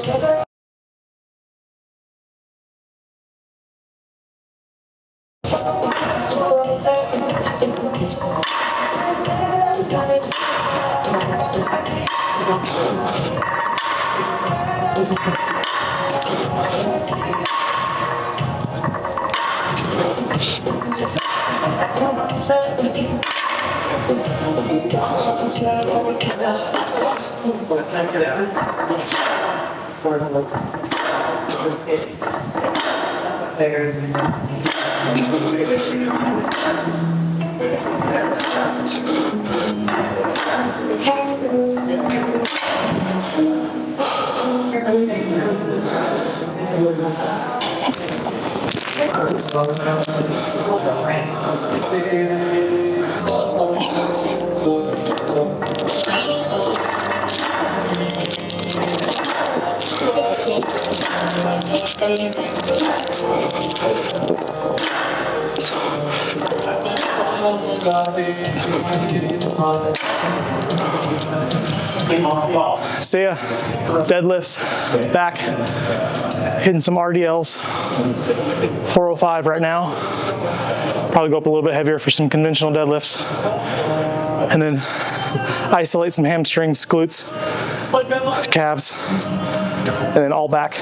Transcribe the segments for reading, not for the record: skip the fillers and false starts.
See ya. Deadlifts, back, hitting some RDLs, 405 right now. Probably go up a little bit heavier for some conventional deadlifts. And then isolate some hamstrings, glutes, calves, and then all back.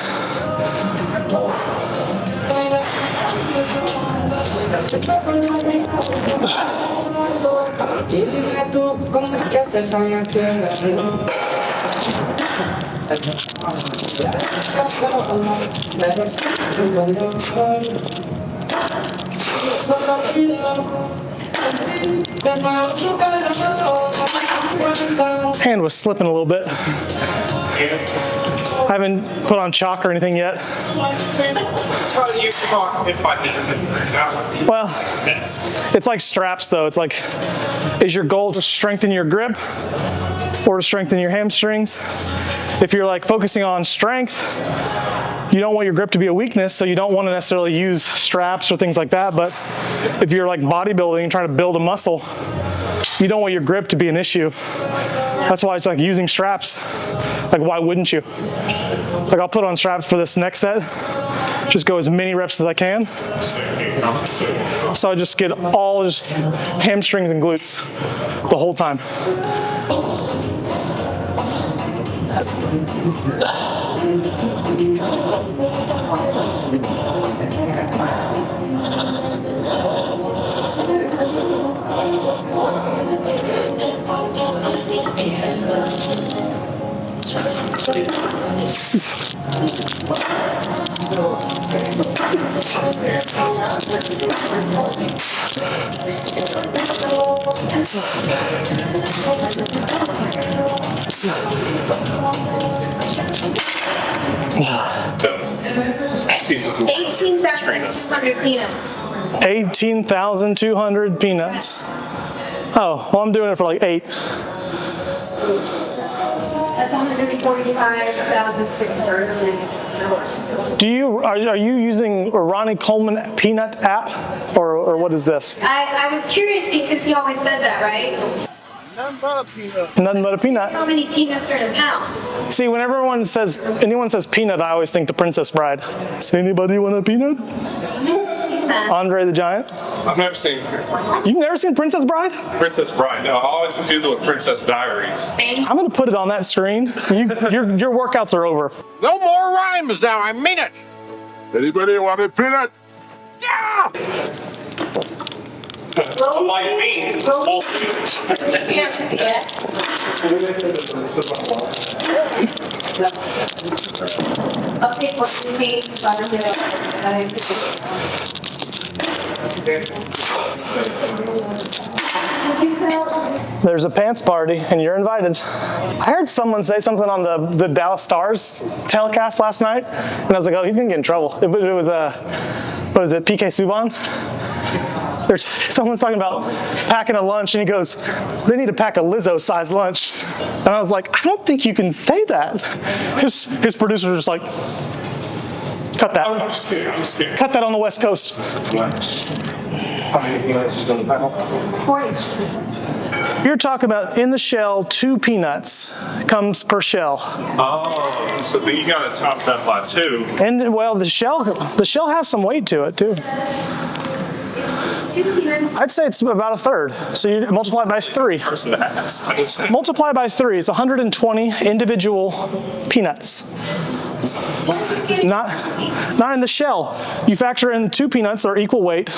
Hand was slipping a little bit. I haven't put on chalk or anything yet. Well, it's like straps though. It's like, is your goal to strengthen your grip or to strengthen your hamstrings? If you're like focusing on strength, you don't want your grip to be a weakness, so you don't want to necessarily use straps or things like that. But if you're like bodybuilding and trying to build a muscle, you don't want your grip to be an issue. That's why it's like using straps. Like, why wouldn't you? Like, I'll put on straps for this next set. Just go as many reps as I can. So I just get all just hamstrings and glutes the whole time. 18,200 peanuts. 18,200 peanuts. Oh, well, I'm doing it for like 8. That's 145,600. Are you using a Ronnie Coleman peanut app, or what is this? I was curious because he always said that, right? Nothing but a peanut. Nothing but a peanut. How many peanuts are in a pound? See, whenever anyone says peanut, I always think The Princess Bride. Does anybody want a peanut? Andre the Giant? I've never seen it. You've never seen Princess Bride? Princess Bride. No, I always confuse it with Princess Diaries. I'm gonna put it on that screen. Your workouts are over. No more rhymes now, I mean it. Anybody want a peanut? Yeah! Like me. There's a pants party, and you're invited. I heard someone say something on the Dallas Stars telecast last night, and I was like, oh, he's gonna get in trouble. It was what is it, PK Subban? Someone's talking about packing a lunch, and he goes, they need to pack a Lizzo-sized lunch. And I was like, I don't think you can say that. His producer was just like, cut that. I'm scared. Cut that on the West Coast. How many peanuts is on the panel? 40. You're talking about in the shell, 2 peanuts comes per shell. Oh, so then you gotta top that by 2. And well, the shell has some weight to it too. 2 peanuts. I'd say it's about a third. So you multiply by 3. Person ass. Multiply by 3. It's 120 individual peanuts. Not in the shell. You factor in 2 peanuts that are equal weight.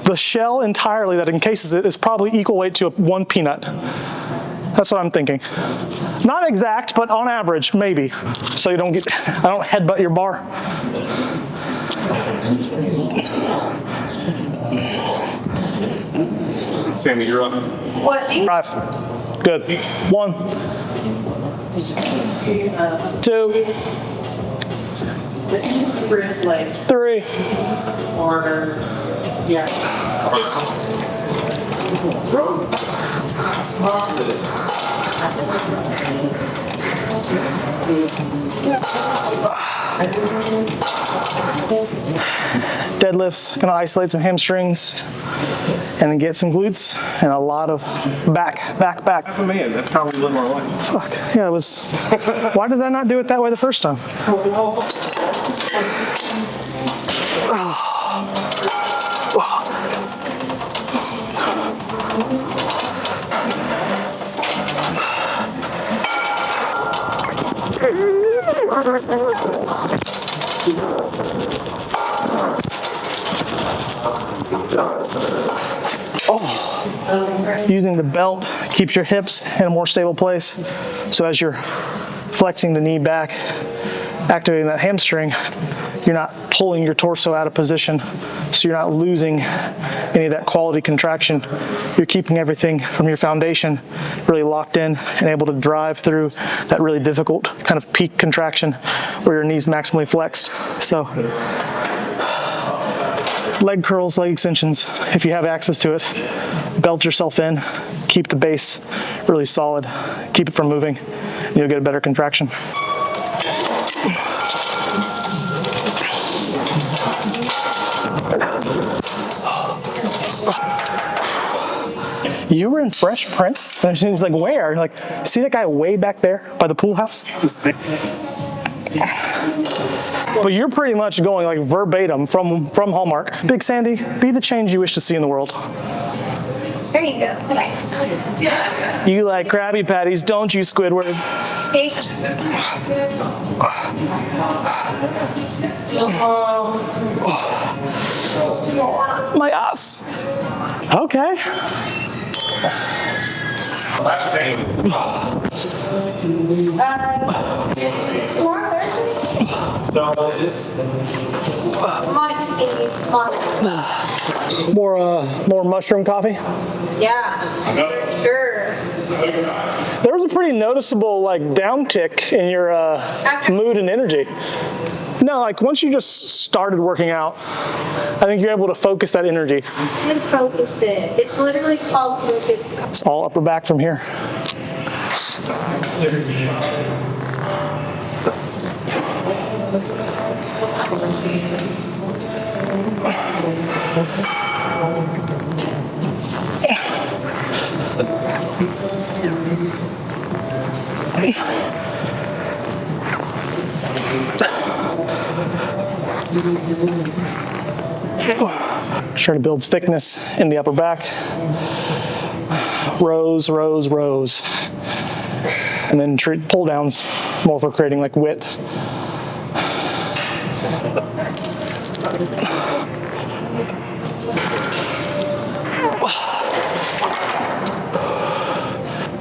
The shell entirely that encases it is probably equal weight to 1 peanut. That's what I'm thinking. Not exact, but on average, maybe. So I don't headbutt your bar. Sammy, you're up. What? 5. Good. 1. 2. 3. Deadlifts, gonna isolate some hamstrings and then get some glutes and a lot of back. That's a man. That's how we live our life. Fuck, yeah, it was, why did I not do it that way the first time? Using the belt keeps your hips in a more stable place. So as you're flexing the knee back, activating that hamstring, you're not pulling your torso out of position. So you're not losing any of that quality contraction. You're keeping everything from your foundation really locked in and able to drive through that really difficult kind of peak contraction where your knee's maximally flexed. So leg curls, leg extensions, if you have access to it, belt yourself in, keep the base really solid, keep it from moving, and you'll get a better contraction. You were in Fresh Prince? And she was like, where? Like, see that guy way back there by the pool house? But you're pretty much going like verbatim from Hallmark. Big Sandy, be the change you wish to see in the world. There you go. You like Krabby Patties, don't you, Squidward? Okay. My ass. Okay. More mushroom coffee. Yeah, sure. There was a pretty noticeable like downtick in your mood and energy. No, like once you just started working out, I think you're able to focus that energy. And focus it. It's literally called focus. It's all upper back from here. Trying to build thickness in the upper back. Rows, rows, rows. And then pull downs more for creating like width.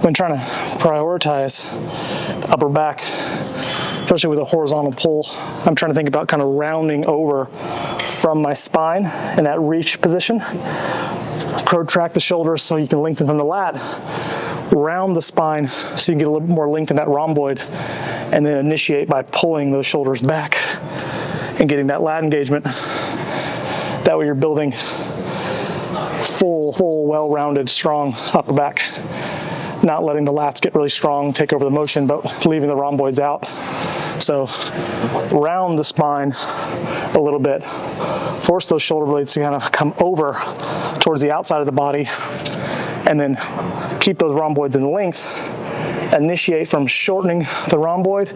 When trying to prioritize the upper back, especially with a horizontal pull, I'm trying to think about kind of rounding over from my spine in that reach position. Protract the shoulders so you can lengthen from the lat. Round the spine so you can get a little more length in that rhomboid, and then initiate by pulling those shoulders back and getting that lat engagement. That way you're building full, well-rounded, strong upper back. Not letting the lats get really strong, take over the motion, but leaving the rhomboids out. So round the spine a little bit. Force those shoulder blades to kind of come over towards the outside of the body and then keep those rhomboids in length. Initiate from shortening the rhomboid,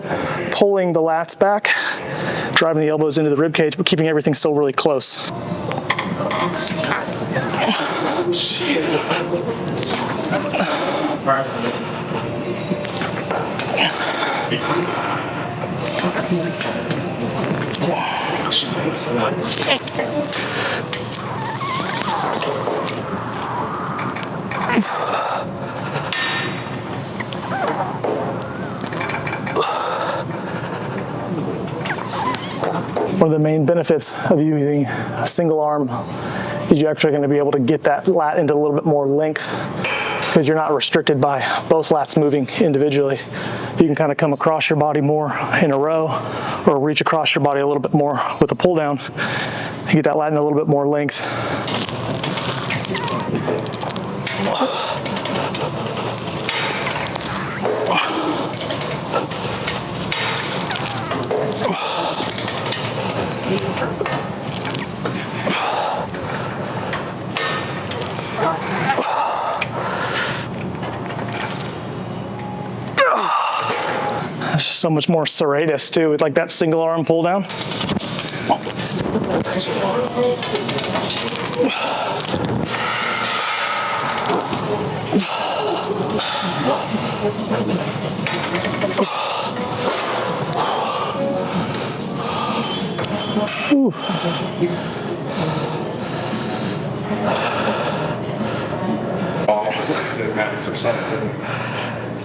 pulling the lats back, driving the elbows into the rib cage, but keeping everything still really close. One of the main benefits of using a single arm is you're actually going to be able to get that lat into a little bit more length because you're not restricted by both lats moving individually. You can kind of come across your body more in a row or reach across your body a little bit more with a pull down to get that lat in a little bit more length. It's just so much more serratus too with like that single arm pull down. Ooh.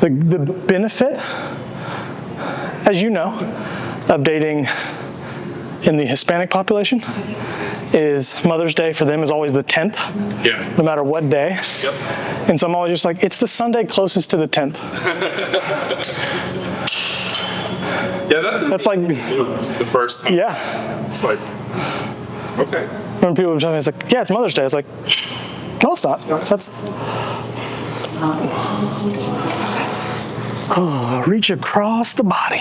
The benefit, as you know, of dating in the Hispanic population is Mother's Day for them is always the 10th, Yeah. no matter what day. Yep. And so I'm always just like, it's the Sunday closest to the 10th. Yeah, That's like, the first time. yeah. It's like, okay. When people are telling me, it's like, yeah, it's Mother's Day. It's like, no, it's not. That's. Oh, reach across the body.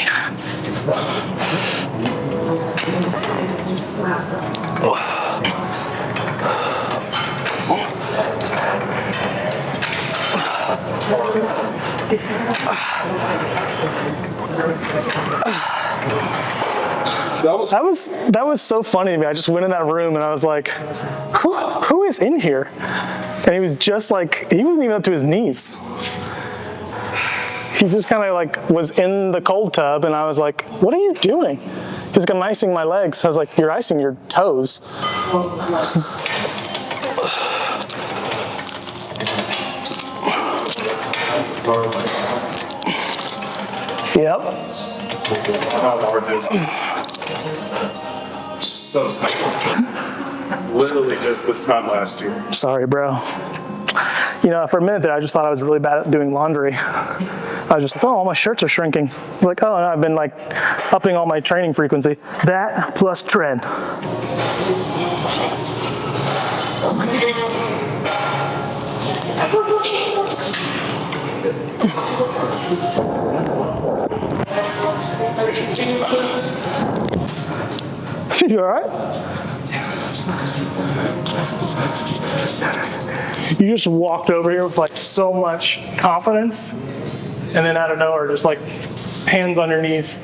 That was so funny to me. I just went in that room and I was like, who is in here? And he was just like, he wasn't even up to his knees. He just kind of like was in the cold tub and I was like, what are you doing? He's like, I'm icing my legs. I was like, you're icing your toes. Yep. Oh, Lord, this. So tight. Literally just this time last year. Sorry, bro. You know, for a minute there, I just thought I was really bad at doing laundry. I was just like, oh, all my shirts are shrinking. I was like, oh, no, I've been like upping all my training frequency. That plus tread. You all right? You just walked over here with like so much confidence, and then out of nowhere, just like hands on your knees.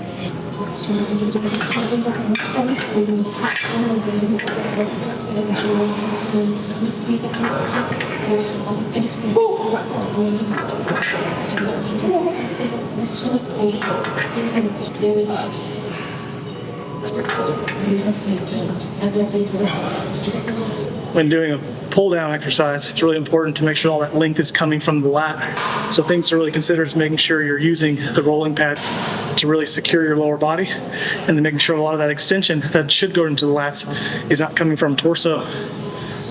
When doing a pull down exercise, it's really important to make sure all that length is coming from the lat. So things to really consider is making sure you're using the rolling pads to really secure your lower body, and then making sure a lot of that extension that should go into the lats is not coming from torso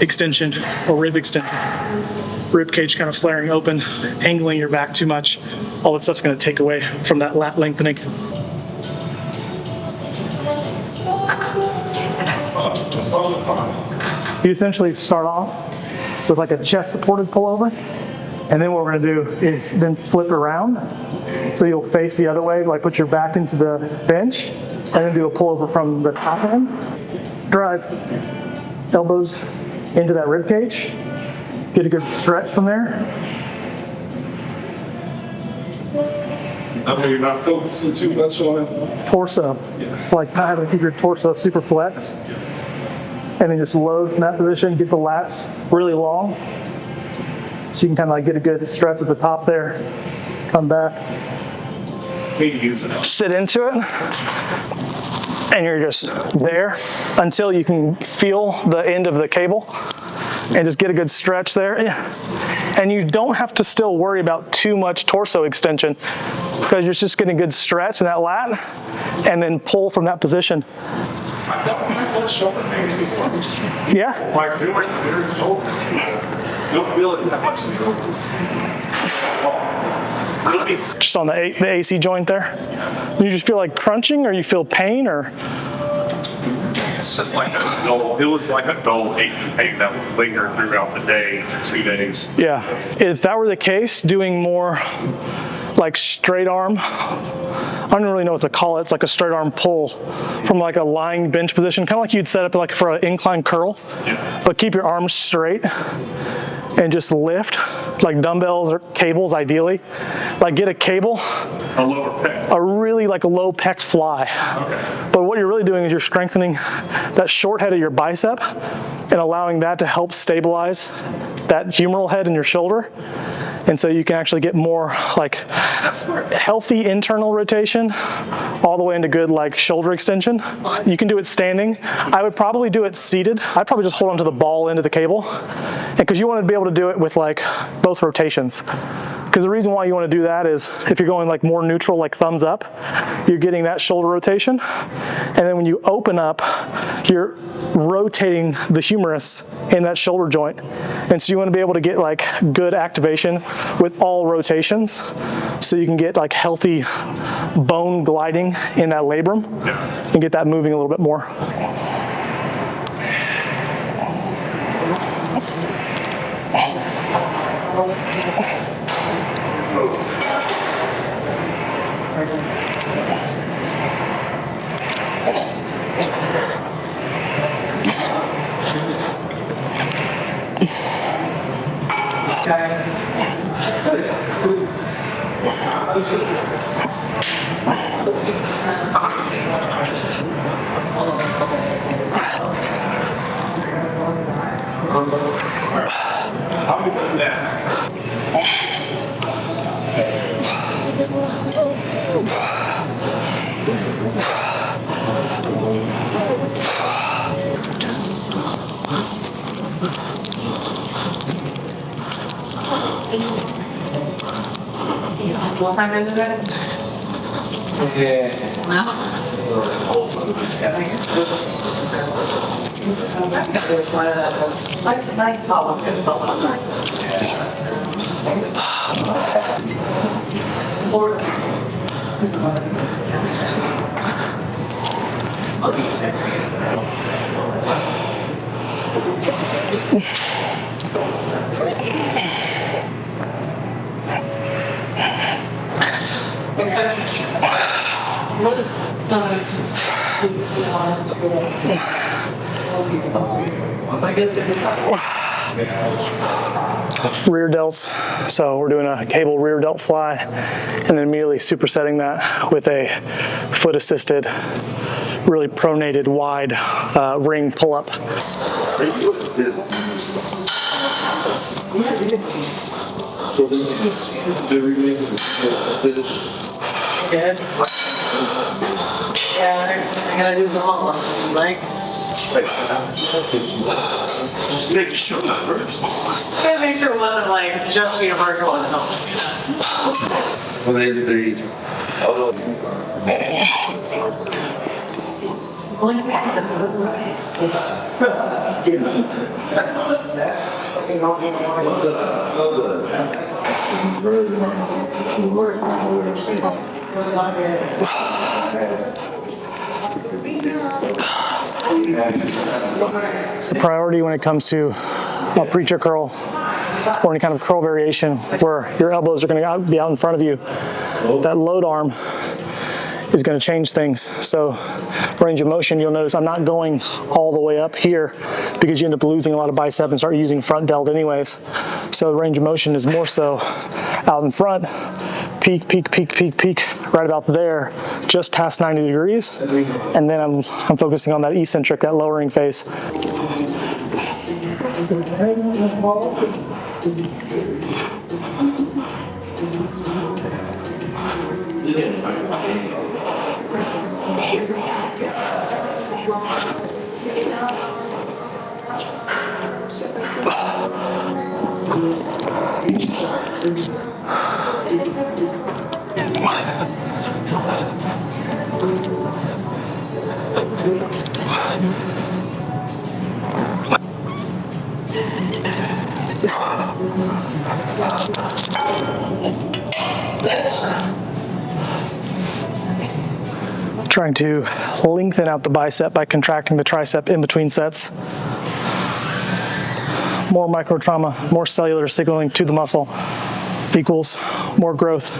extension or rib extension. Rib cage kind of flaring open, angling your back too much. All that stuff's going to take away from that lat lengthening. You essentially start off with like a chest supported pullover, and then what we're going to do is then flip around. So you'll face the other way, like put your back into the bench, and then do a pullover from the top end. Drive elbows into that rib cage, Get a good stretch from there. I mean, you're not focusing too much on it. Torso. Like kind of keep your torso super flex. And then just load from that position, get the lats really long. So you can kind of like get a good stretch at the top there. Come back. Sit into it. And you're just there until you can feel the end of the cable. And just get a good stretch there. And you don't have to still worry about too much torso extension because you're just getting a good stretch in that lat and then pull from that position. Yeah? Don't feel it that much. Just on the AC joint there. Do you just feel like crunching or you feel pain or? It's just like a dull, it was like a dull aching pain that would linger throughout the day, 2 days. Yeah, if that were the case, doing more like straight arm, I don't really know what to call it. It's like a straight arm pull from like a lying bench position, kind of like you'd set up like for an incline curl, but keep your arms straight and just lift like dumbbells or cables ideally. Like get a cable, A lower pec. a really like a low pec fly. Okay. But what you're really doing is you're strengthening that short head of your bicep and allowing that to help stabilize that humeral head in your shoulder. And so you can actually get more like healthy internal rotation all the way into good like shoulder extension. You can do it standing. I would probably do it seated. I'd probably just hold onto the ball end of the cable. And because you want to be able to do it with like both rotations. Because the reason why you want to do that is if you're going like more neutral, like thumbs up, you're getting that shoulder rotation. And then when you open up, you're rotating the humerus in that shoulder joint. And so you want to be able to get like good activation with all rotations. So you can get like healthy bone gliding in that labrum and get that moving a little bit more. What time is it? There's one of those. Nice hollow. Rear delts. So we're doing a cable rear delt fly and then immediately supersetting that with a foot assisted, really pronated wide ring pull up. Yeah, I gotta do the long one, like. Just make sure first. I gotta make sure it wasn't like just universal and When they The priority when it comes to a preacher curl or any kind of curl variation where your elbows are going to be out in front of you, that load arm is going to change things. So range of motion, you'll notice I'm not going all the way up here because you end up losing a lot of bicep and start using front delt anyways. So the range of motion is more so out in front, peak, peak, peak, peak, peak, right about there, just past 90 degrees. And then I'm focusing on that eccentric, that lowering phase. Trying to lengthen out the bicep by contracting the tricep in between sets. More micro trauma, more cellular signaling to the muscle equals more growth.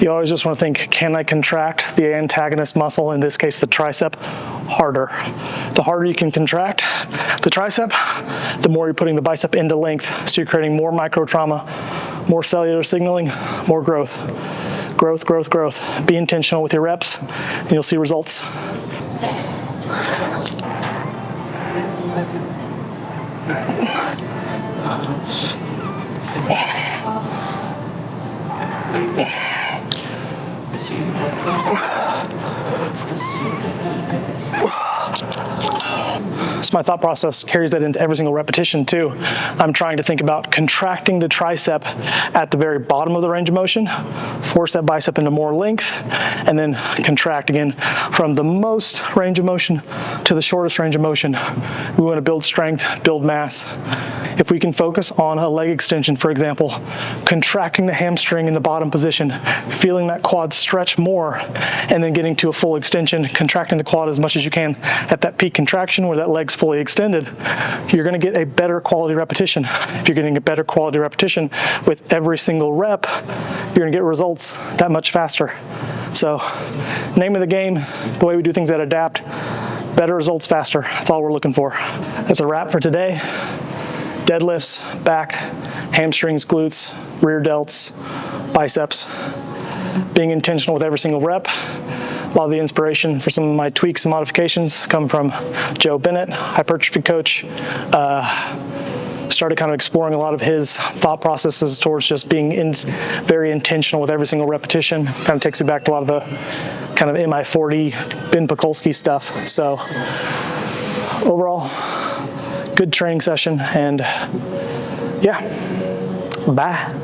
You always just want to think, can I contract the antagonist muscle, in this case the tricep, harder? The harder you can contract the tricep, the more you're putting the bicep into length, so you're creating more micro trauma, more cellular signaling, more growth. Growth, growth, growth. Be intentional with your reps, and you'll see results. So my thought process carries that into every single repetition too. I'm trying to think about contracting the tricep at the very bottom of the range of motion, force that bicep into more length, and then contract again from the most range of motion to the shortest range of motion. We want to build strength, build mass. If we can focus on a leg extension, for example, contracting the hamstring in the bottom position, feeling that quad stretch more, and then getting to a full extension, contracting the quad as much as you can at that peak contraction where that leg's fully extended, you're going to get a better quality repetition. If you're getting a better quality repetition with every single rep, you're going to get results that much faster. So, name of the game, the way we do things at Adapt, better results faster. That's all we're looking for. That's a wrap for today. Deadlifts, back, hamstrings, glutes, rear delts, biceps. Being intentional with every single rep. A lot of the inspiration for some of my tweaks and modifications come from Joe Bennett, hypertrophy coach. Started kind of exploring a lot of his thought processes towards just being very intentional with every single repetition. Kind of takes me back to a lot of the kind of MI40, Ben Pakulski stuff. So overall, good training session, and yeah, bye.